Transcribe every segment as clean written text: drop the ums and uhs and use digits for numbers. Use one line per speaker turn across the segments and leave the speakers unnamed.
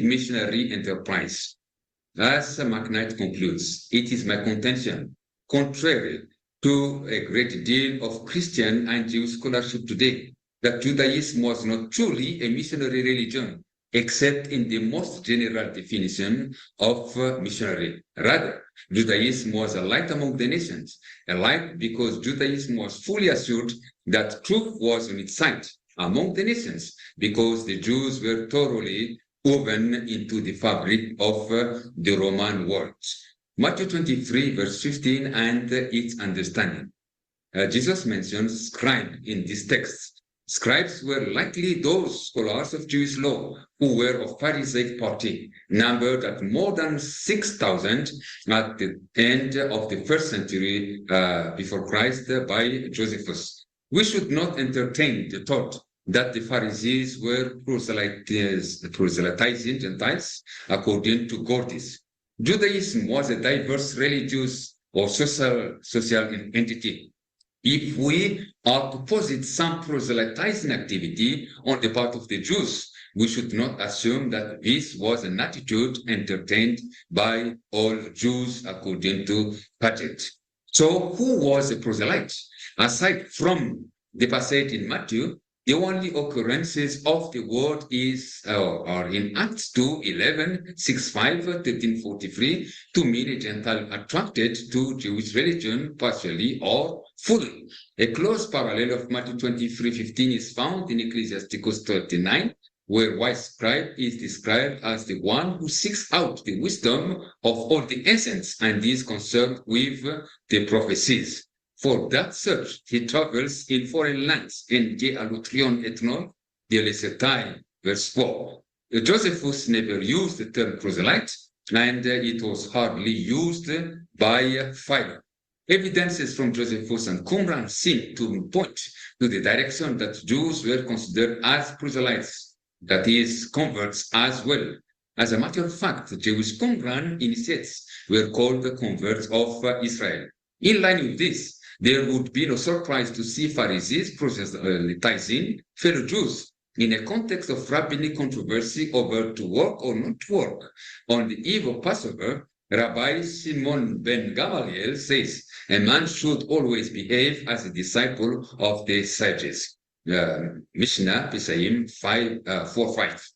missionary enterprise. As McKnight concludes, it is my contention, contrary to a great deal of Christian and Jewish scholarship today, that Judaism was not truly a missionary religion, except in the most general definition of missionary. Rather, Judaism was a light among the nations, a light because Judaism was fully assured that truth was on its side among the nations, because the Jews were thoroughly woven into the fabric of the Roman world. Matthew 23, verse 15, and its understanding. Jesus mentions scribe in this text. Scribes were likely those scholars of Jewish law who were of Pharisaic party, numbered at more than 6,000 at the end of the first century before Christ by Josephus. We should not entertain the thought that the Pharisees were proselytizing Gentiles according to Gordis. Judaism was a diverse religious or social entity. If we are to posit some proselytizing activity on the part of the Jews, we should not assume that this was an attitude entertained by all Jews according to Paget. So who was a proselyte? Aside from the passage in Matthew, the only occurrences of the word are in Acts 2, 11, 6, 5, 13, 43, to mean a Gentile attracted to Jewish religion partially or fully. A close parallel of Matthew 23, 15 is found in Ecclesiasticus 39, where wise scribe is described as the one who seeks out the wisdom of all the essence and is concerned with the prophecies. For that search, he travels in foreign lands, in de allutrion ethnon, de lesetai, verse 4. Josephus never used the term proselyte, and it was hardly used by Philo. Evidences from Josephus and Qumran seem to point to the direction that Jews were considered as proselytes, that is, converts as well. As a matter of fact, Jewish Qumran initiates were called the converts of Israel. In line with this, there would be no surprise to see Pharisees proselytizing fellow Jews in a context of rabbinic controversy over to work or not to work. On the eve of Passover, Rabbi Shimon ben Gamaliel says a man should always behave as a disciple of the sages. Mishnah, Pesachim 4:5.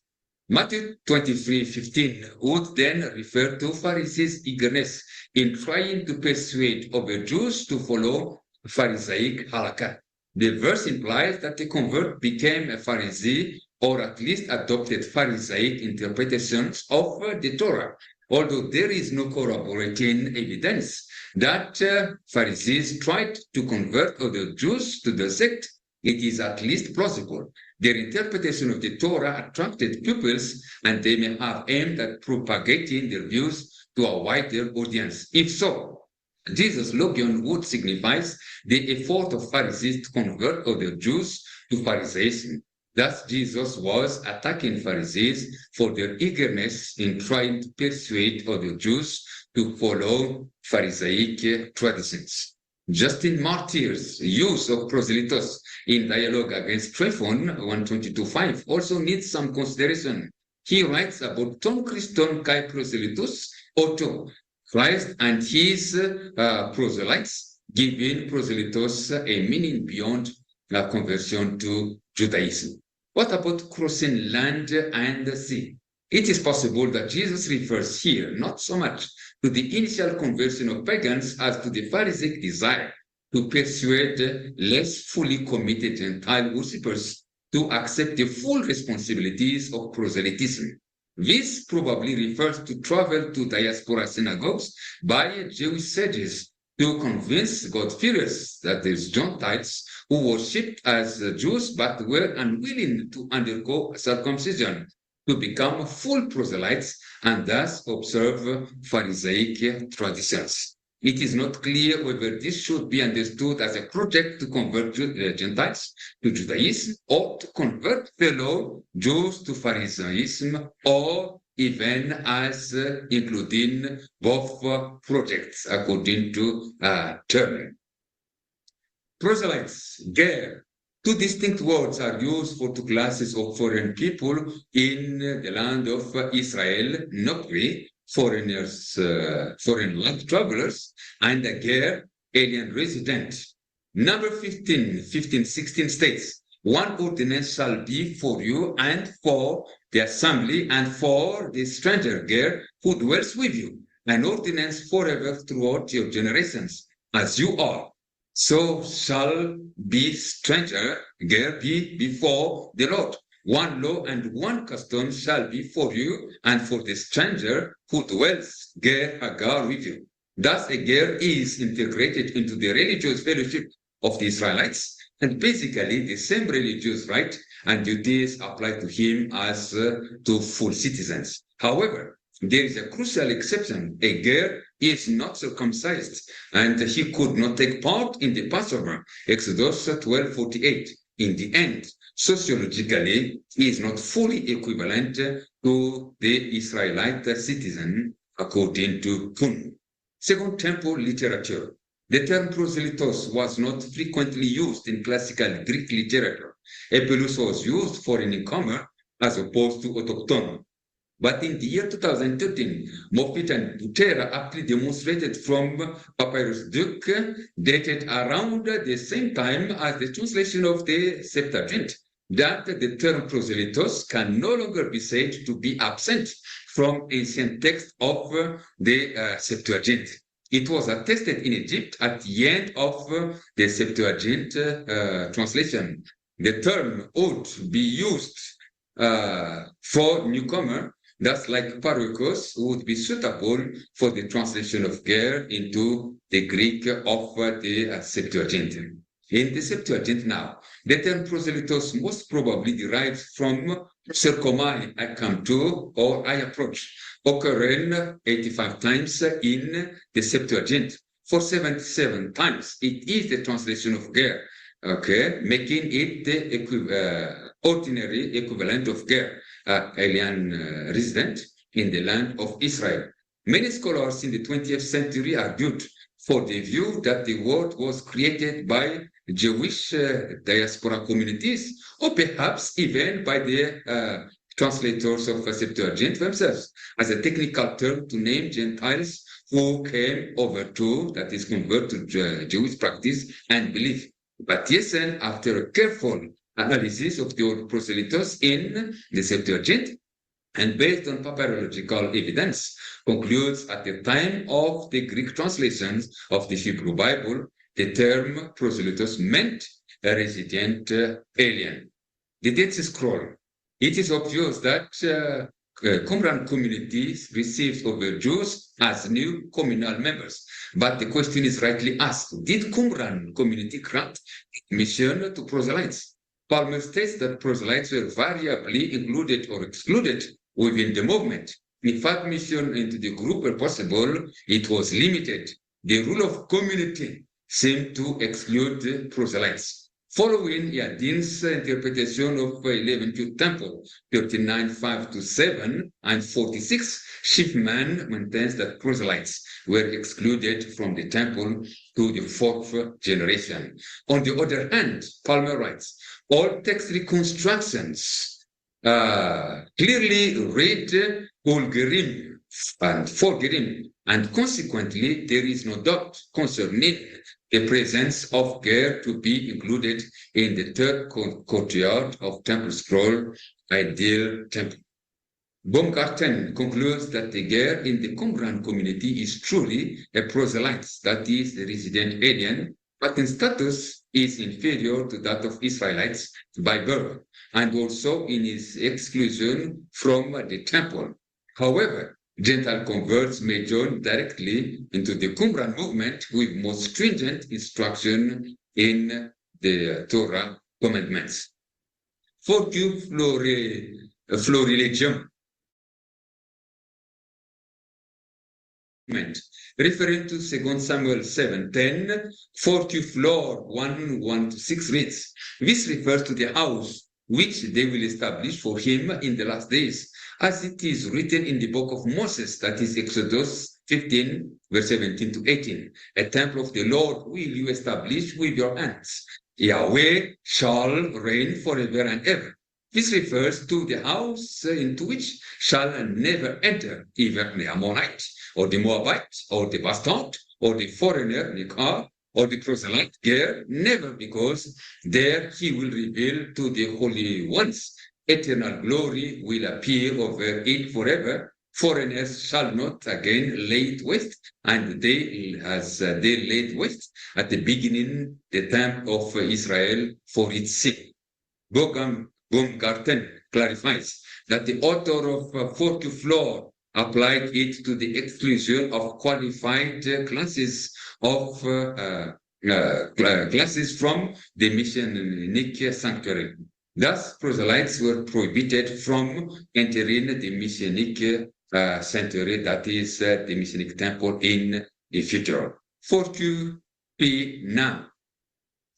Matthew 23:15 would then refer to Pharisees' eagerness in trying to persuade other Jews to follow Pharisaic halakha. The verse implies that the convert became a Pharisee or at least adopted Pharisaic interpretations of the Torah, although there is no corroborating evidence that Pharisees tried to convert other Jews to the sect. It is at least plausible. Their interpretation of the Torah attracted pupils, and they may have aimed at propagating their views to a wider audience. If so, Jesus' logion would signify the effort of Pharisees to convert other Jews to Pharisaism. Thus, Jesus was attacking Pharisees for their eagerness in trying to persuade other Jews to follow Pharisaic traditions. Justin Martyr's use of proselytos in dialogue against Tryphon 122:5 also needs some consideration. He writes about ton Christon kai proselytus auto, Christ and his proselytes, giving proselytos a meaning beyond conversion to Judaism. What about crossing land and sea? It is possible that Jesus refers here not so much to the initial conversion of pagans as to the Pharisaic desire to persuade less fully committed Gentile worshippers to accept the full responsibilities of proselytism. This probably refers to travel to diaspora synagogues by Jewish sages to convince God-fearers that there's Gentiles who worshipped as Jews but were unwilling to undergo circumcision to become full proselytes and thus observe Pharisaic traditions. It is not clear whether this should be understood as a project to convert Gentiles to Judaism or to convert fellow Jews to Pharisaism, or even as including both projects according to Turner. Proselytes, ger, Two distinct words are used for two classes of foreign people in the land of Israel: Nokri, foreigners, foreign land travelers, and Ger, alien resident. Number 15, 16 states, one ordinance shall be for you and for the assembly and for the stranger Ger who dwells with you, an ordinance forever throughout your generations, as you are. So shall be stranger Ger be before the Lord. One law and one custom shall be for you and for the stranger who dwells Ger Hagar with you. Thus a Ger is integrated into the religious fellowship of the Israelites, and basically the same religious right and duties apply to him as to full citizens. However, there is a crucial exception. A Ger is not circumcised, and he could not take part in the Passover, Exodus 12:48. In the end, sociologically, he is not fully equivalent to the Israelite citizen, according to Kuhn. Second Temple literature. The term proselytos was not frequently used in classical Greek literature. Epilus was used for a newcomer as opposed to autochthone. But in the year 2013, Moffitt and Butera aptly demonstrated from Papyrus Duc, dated around the same time as the translation of the Septuagint, that the term proselytos can no longer be said to be absent from ancient texts of the Septuagint. It was attested in Egypt at the end of the Septuagint translation. The term ought to be used for newcomer, thus like paroikos would be suitable for the translation of Ger into the Greek of the Septuagint. In the Septuagint now, the term proselytos most probably derives from Serkomai, I come to, or I approach, occurring 85 times in the Septuagint. For 77 times, it is the translation of Ger, okay, making it the ordinary equivalent of Ger, alien resident in the land of Israel. Many scholars in the 20th century argued for the view that the word was created by Jewish diaspora communities, or perhaps even by the translators of Septuagint themselves, as a technical term to name Gentiles who came over to, that is, convert to Jewish practice and belief. But Jessen, after a careful analysis of the word proselytos in the Septuagint, and based on papyrological evidence, concludes at the time of the Greek translations of the Hebrew Bible, the term proselytos meant a resident alien. The Dead Sea Scroll. It is obvious that Qumran communities received over Jews as new communal members. But the question is rightly asked, did Qumran community grant admission to proselytes? Palmer states that proselytes were variably included or excluded within the movement. If admission into the group were possible, it was limited. The rule of community seemed to exclude proselytes. Following Yadin's interpretation of 11th Temple, 39:5-7 and 46, Schiffman maintains that proselytes were excluded from the temple to the 4th generation. On the other hand, Palmer writes, all text reconstructions clearly read Ulgerim and Forgerim, and consequently there is no doubt concerning the presence of Ger to be included in the third courtyard of Temple Scroll, Ideal Temple. Baumgarten concludes that the Ger in the Qumran community is truly a proselyte, that is, a resident alien, but in status is inferior to that of Israelites by birth, and also in his exclusion from the temple. However, Gentile converts may join directly into the Qumran movement with more stringent instruction in the Torah commandments. Fortune Florilegium, referring to 2 Samuel 7:10, Fortune Flor 1:1-6 reads, this refers to the house which they will establish for him in the last days, as it is written in the book of Moses, that is Exodus 15:17-18. A temple of the Lord will you establish with your hands. Yahweh shall reign forever and ever. This refers to the house into which shall never enter either the Ammonite, or the Moabite, or the bastard, or the foreigner, Nikah, or the proselyte, Ger, never, because there he will reveal to the holy ones. Eternal glory will appear over it forever. Foreigners shall not again lay it waste, and they, as they laid waste at the beginning, the time of Israel for its sake. Baumgarten clarifies that the author of Forty Floor applied it to the exclusion of qualified classes of classes from the Messianic sanctuary. Thus, proselytes were prohibited from entering the Messianic sanctuary, that is, the Messianic temple in the future. Fortuna.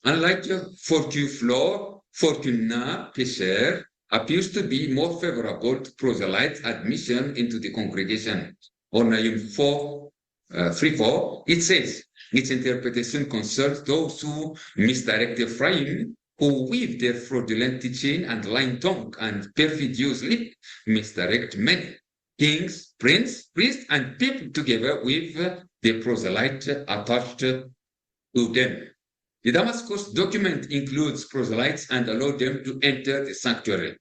Unlike Forty Floor, Fortuna Pesher appears to be more favorable to proselytes' admission into the congregation. On Nahum 4:3-4, it says, its interpretation concerns those who misdirect Ephraim, who with their fraudulent teaching and lying tongue and perfidious lip misdirect many, kings, princes, priests, and people together with the proselyte attached to them. The Damascus document includes proselytes and allows them to enter the sanctuary.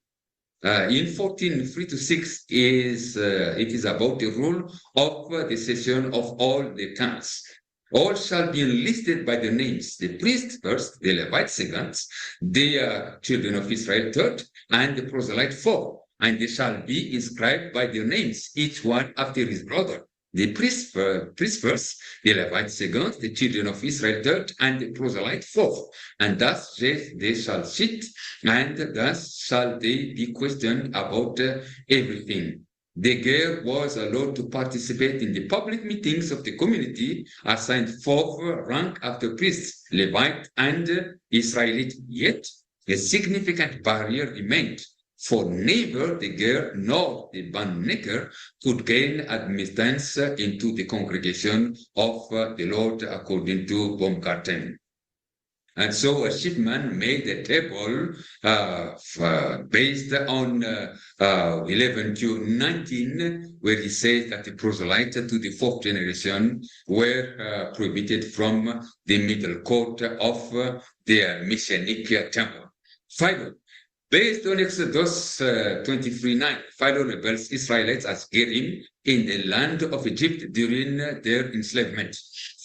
In 14:3-6 it is about the rule of the cessation of all the towns. All shall be enlisted by their names, the priest first, the Levite second, the children of Israel third, and the proselyte fourth. And they shall be inscribed by their names, each one after his brother. The priest first, the Levite second, the children of Israel third, and the proselyte fourth. And thus they shall sit, and thus shall they be questioned about everything. The Ger was allowed to participate in the public meetings of the community, assigned fourth rank after priests, Levite, and Israelite. Yet, a significant barrier remained, for neither the Ger nor the Banneker could gain admittance into the congregation of the Lord, according to Baumgarten. And so a shipman made a table based on 11-19, where he says that the proselytes to the fourth generation were prohibited from the middle court of their Messianic temple. Philo, based on Exodus 23:9, Philo labels Israelites as Gerim in the land of Egypt during their enslavement.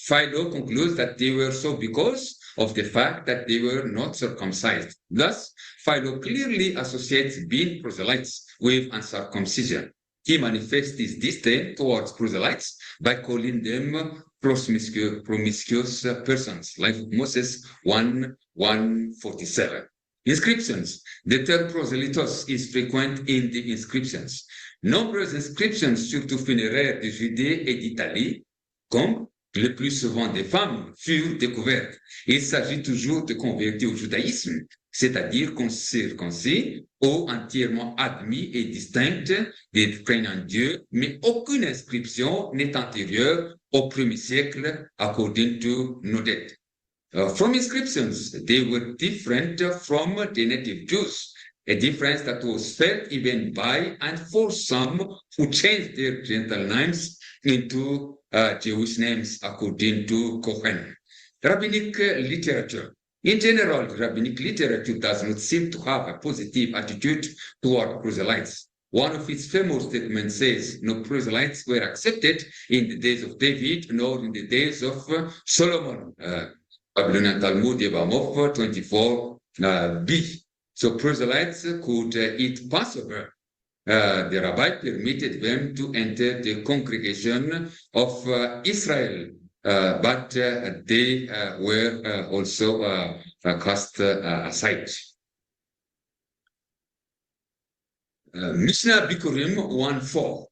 Philo concludes that they were so because of the fact that they were not circumcised. Thus, Philo clearly associates being proselytes with uncircumcision. He manifests his disdain towards proselytes by calling them promiscuous persons, like Moses 1:147. Inscriptions. The term proselytos is frequent in the inscriptions. Nombreuses inscriptions, surtout funéraires de Judée et d'Italie, comme le plus souvent des femmes, furent découvertes. Il s'agit toujours de convertis au judaïsme, c'est-à-dire circoncis ou entièrement admis et distincts des craignants Dieu, mais aucune inscription n'est antérieure au premier siècle, according to Nodet. From inscriptions, they were different from the native Jews, a difference that was felt even by and for some who changed their Gentile names into Jewish names, according to Cohen. Rabbinic literature. In general, rabbinic literature does not seem to have a positive attitude toward proselytes. One of its famous statements says, no proselytes were accepted in the days of David, nor in the days of Solomon. Babylonian Talmud, Yevamot 24b. So proselytes could eat Passover. The rabbi permitted them to enter the congregation of Israel, but they were also cast aside. Mishnah Bikurim 1:4.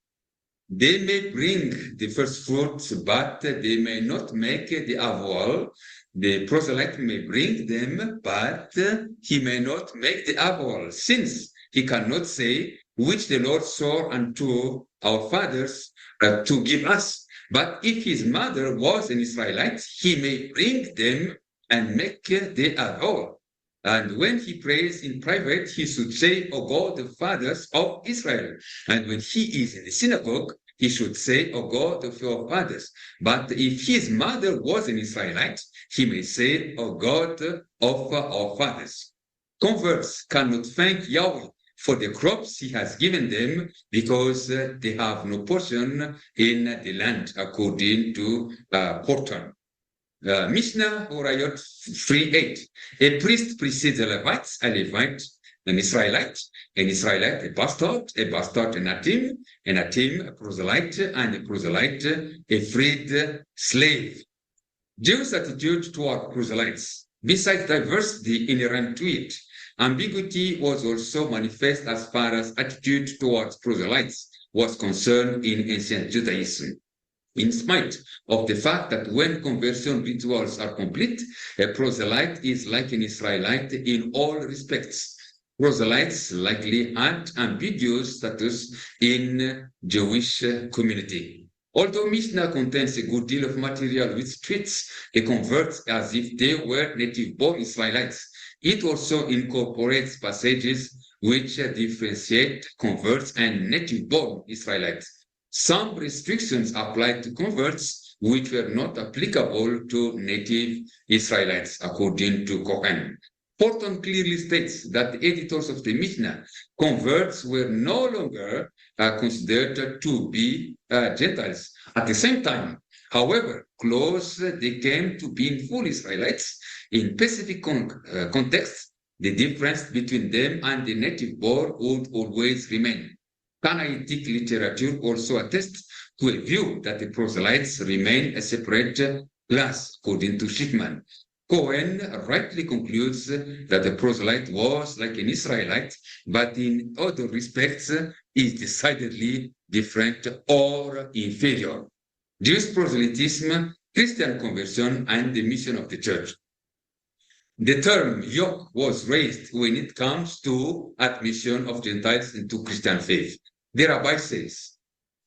They may bring the first fruits, but they may not make the avol. The proselyte may bring them, but he may not make the avol, since he cannot say, which the Lord swore unto our fathers to give us. But if his mother was an Israelite, he may bring them and make the abhor. And when he prays in private, he should say, O God, the fathers of Israel. And when he is in the synagogue, he should say, O God of your fathers. But if his mother was an Israelite, he may say, O God of our fathers. Converts cannot thank Yahweh for the crops he has given them because they have no portion in the land, according to Porton. Mishnah Horayot 3:8. A priest precedes a Levite, an Israelite, a bastard, an atim, a proselyte, and a proselyte, a freed slave. Jews' attitude toward proselytes, besides diversity inherent to it, ambiguity was also manifest as far as attitude towards proselytes was concerned in ancient Judaism. In spite of the fact that when conversion rituals are complete, a proselyte is like an Israelite in all respects. Proselytes likely had ambiguous status in Jewish community. Although Mishnah contains a good deal of material which treats the converts as if they were native-born Israelites, it also incorporates passages which differentiate converts and native-born Israelites. Some restrictions apply to converts which were not applicable to native Israelites, according to Cohen. Porton clearly states that the editors of the Mishnah, converts were no longer considered to be Gentiles. At the same time, however close they came to being full Israelites, in specific contexts, the difference between them and the native-born would always remain. Canaanitic literature also attests to a view that the proselytes remain a separate class, according to Schickman. Cohen rightly concludes that the proselyte was like an Israelite, but in other respects is decidedly different or inferior. Jewish proselytism, Christian conversion, and the mission of the church. The term yoke was raised when it comes to admission of Gentiles into Christian faith. The rabbi says,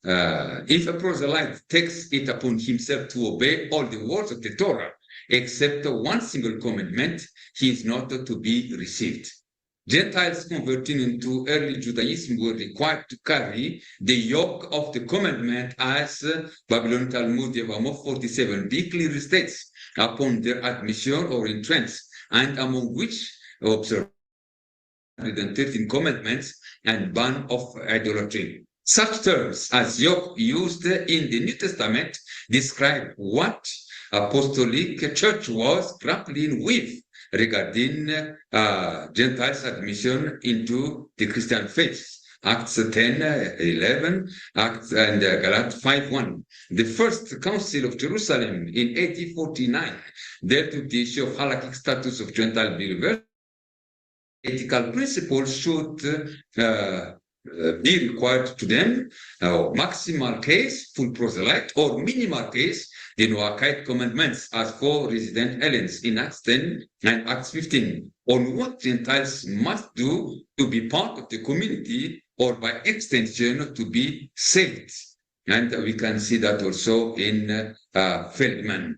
if a proselyte takes it upon himself to obey all the words of the Torah, except one single commandment, he is not to be received. Gentiles converting into early Judaism were required to carry the yoke of the commandment, as Babylon Talmud Yevamot 47b clearly states, upon their admission or entrance, and among which observe 113 commandments and ban of idolatry. Such terms as yoke used in the New Testament describe what apostolic church was grappling with regarding Gentiles' admission into the Christian faith. Acts 10:11, Acts and Galatians 5:1. The First Council of Jerusalem in AD 49 dealt with the issue of halakhic status of Gentile believers. Ethical principles should be required to them. Maximal case, full proselyte, or minimal case, the Noahide commandments as for resident aliens in Acts 10 and Acts 15, on what Gentiles must do to be part of the community or by extension to be saved. And we can see that also in Feldman.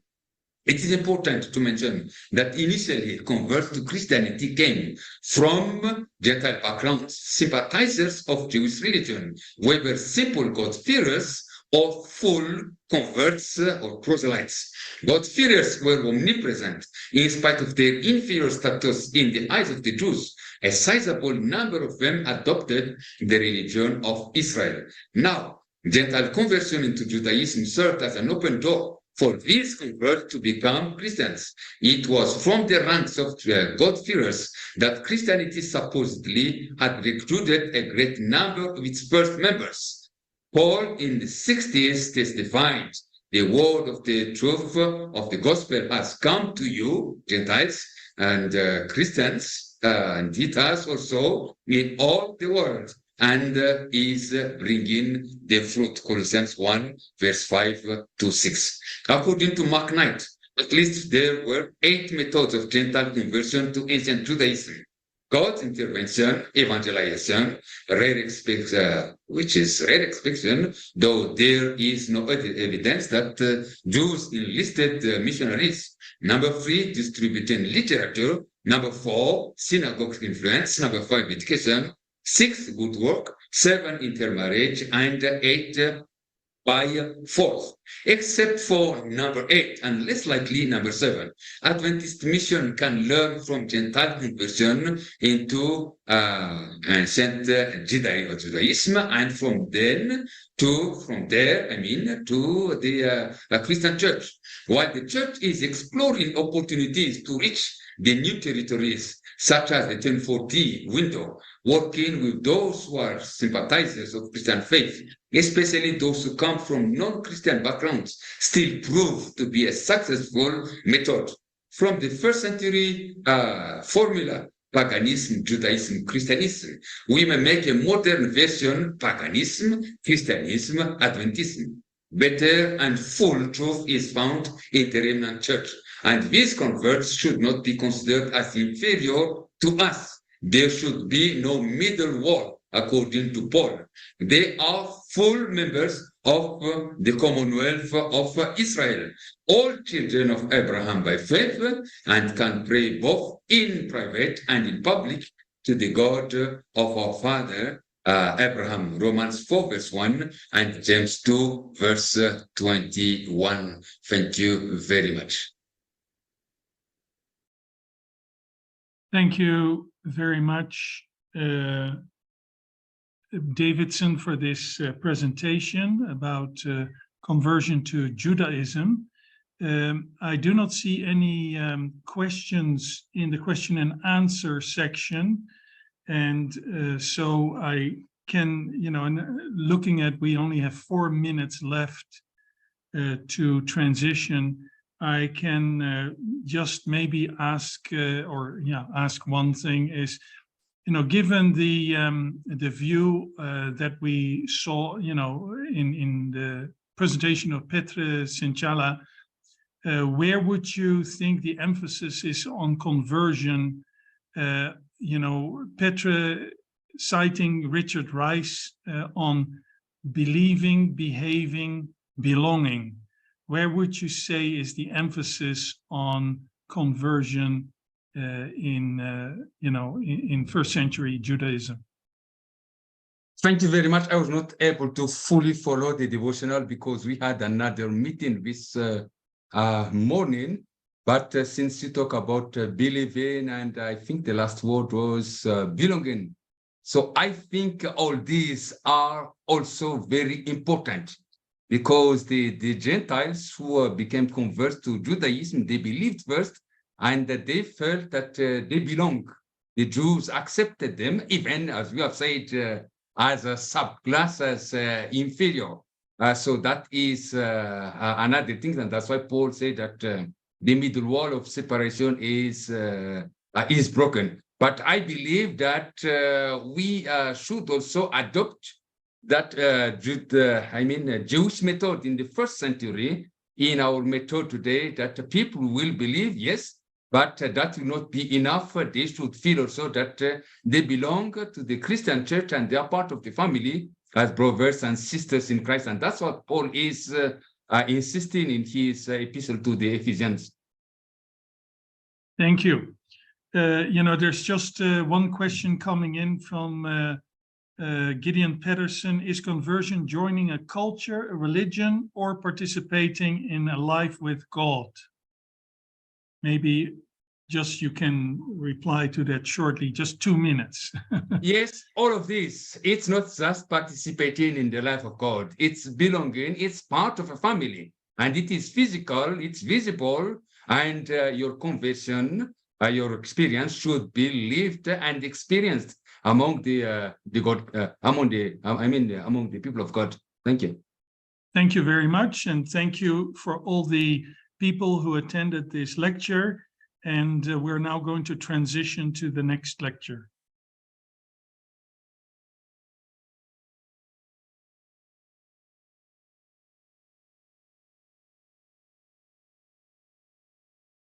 It is important to mention that initially converts to Christianity came from Gentile backgrounds, sympathizers of Jewish religion, whether simple God-fearers or full converts or proselytes. God-fearers were omnipresent in spite of their inferior status in the eyes of the Jews. A sizable number of them adopted the religion of Israel. Now, Gentile conversion into Judaism served as an open door for these converts to become Christians. It was from the ranks of God-fearers that Christianity supposedly had recruited a great number of its first members. Paul in the 60s testified, the word of the truth of the gospel has come to you, Gentiles and Christians, and it has also in all the world, and is bringing the fruit. Colossians 1, verse 5 to 6. According to Mark Knight, at least there were 8 methods of Gentile conversion to ancient Judaism. God's intervention, evangelization, which is rare exception, though there is no evidence that Jews enlisted missionaries. Number 3, distributing literature. Number 4, synagogue influence. Number 5, education. 6, good work. 7, intermarriage. And 8, by force, except for number 8, and less likely number 7. Adventist mission can learn from Gentile conversion into ancient Judaism, and from there, to the Christian church. While the church is exploring opportunities to reach the new territories, such as the 1040 window, working with those who are sympathizers of Christian faith, especially those who come from non-Christian backgrounds, still prove to be a successful method. From the first century formula, paganism, Judaism, Christianism, we may make a modern version, paganism, Christianism, Adventism. Better and full truth is found in the remnant church, and these converts should not be considered as inferior to us. There should be no middle wall, according to Paul. They are full members of the Commonwealth of Israel, all children of Abraham by faith, and can pray both in private and in public to the God of our father Abraham. Romans 4 verse 1 and James 2 verse 21. Thank you very much.
Thank you very much, Davidson, for this presentation about conversion to Judaism. I do not see any questions in the question and answer section. And so I can, looking at, we only have 4 minutes left to transition. I can just maybe ask, ask one thing is, given the view that we saw, in the presentation of Petre Sinchala, where would you think the emphasis is on conversion? Petre citing Richard Rice on believing, behaving, belonging. Where would you say is the emphasis on conversion in first century Judaism?
Thank you very much. I was not able to fully follow the devotional because we had another meeting this morning. But since you talk about believing, and I think the last word was belonging. So I think all these are also very important, because the Gentiles who became converts to Judaism, they believed first, and they felt that they belong. The Jews accepted them, even, as we have said, as a subclass, as inferior. So that is another thing, and that's why Paul said that the middle wall of separation is broken. But I believe that we should also adopt that Jewish method in the first century in our method today, that people will believe, yes, but that will not be enough. They should feel also that they belong to the Christian church and they are part of the family as brothers and sisters in Christ. And that's what Paul is insisting in his epistle to the Ephesians.
Thank you. There's just one question coming in from Gideon Pedersen. Is conversion joining a culture, a religion, or participating in a life with God? Maybe just you can reply to that shortly, just 2 minutes.
Yes, all of this. It's not just participating in the life of God. It's belonging. It's part of a family. And it is physical, it's visible, and your conversion, your experience should be lived and experienced among the people of God. Thank you.
Thank you very much, and thank you for all the people who attended this lecture. And we're now going to transition to the next lecture.